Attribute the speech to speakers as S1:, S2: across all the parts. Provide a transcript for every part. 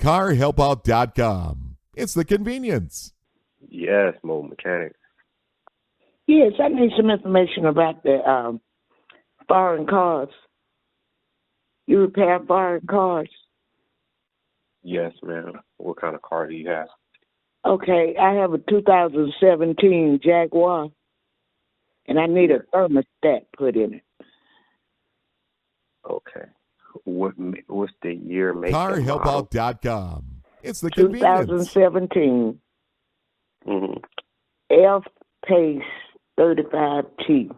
S1: CarHelpOut.com. It's the convenience.
S2: Yes, mobile mechanic.
S3: Yes, I need some information about the foreign cars. You repair foreign cars?
S2: Yes, ma'am. What kind of car do you have?
S3: Okay, I have a 2017 Jaguar, and I need a thermostat put in it.
S2: Okay. What's the year, make, and model?
S1: CarHelpOut.com. It's the convenience.
S3: 2017
S2: Mm-hmm.
S3: F-Pace 35T.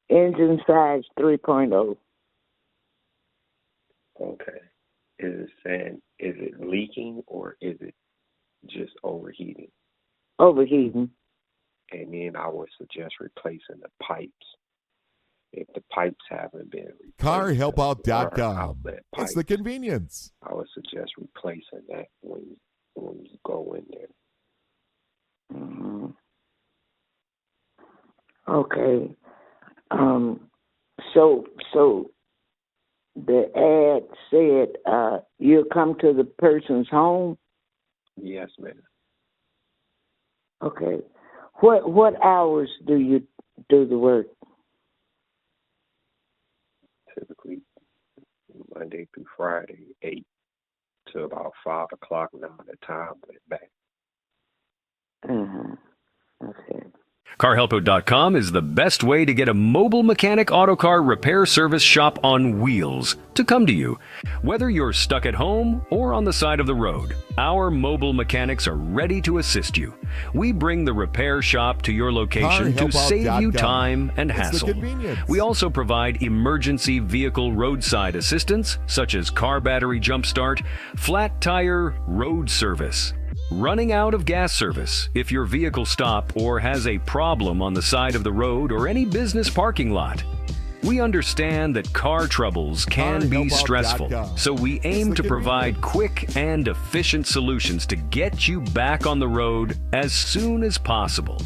S3: Engine size 3.0.
S2: Okay. Is it leaking or is it just overheating?
S3: Overheating.
S2: And then I would suggest replacing the pipes. If the pipes haven't been replaced,
S1: CarHelpOut.com. It's the convenience.
S2: I would suggest replacing that when you go in there.
S3: Mm-hmm. Okay. So the ad said you'll come to the person's home?
S2: Yes, ma'am.
S3: Okay. What hours do you do the work?
S2: Typically Monday through Friday, 8 to about 5 o'clock now the time went back.
S3: Mm-hmm. Okay.
S4: CarHelpOut.com is the best way to get a mobile mechanic auto car repair service shop on wheels to come to you. Whether you're stuck at home or on the side of the road, our mobile mechanics are ready to assist you. We bring the repair shop to your location to save you time and hassle. We also provide emergency vehicle roadside assistance, such as car battery jump start, flat tire road service, running out of gas service if your vehicle stops or has a problem on the side of the road or any business parking lot. We understand that car troubles can be stressful, so we aim to provide quick and efficient solutions to get you back on the road as soon as possible.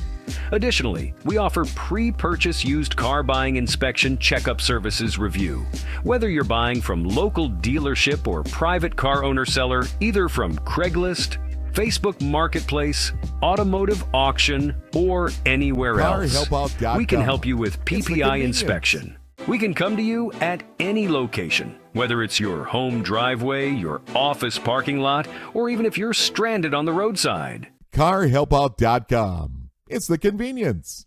S4: Additionally, we offer pre-purchase used car buying inspection checkup services review. Whether you're buying from local dealership or private car owner seller, either from Craigslist, Facebook Marketplace, Automotive Auction, or anywhere else, we can help you with PPI inspection. We can come to you at any location, whether it's your home driveway, your office parking lot, or even if you're stranded on the roadside.
S1: CarHelpOut.com. It's the convenience.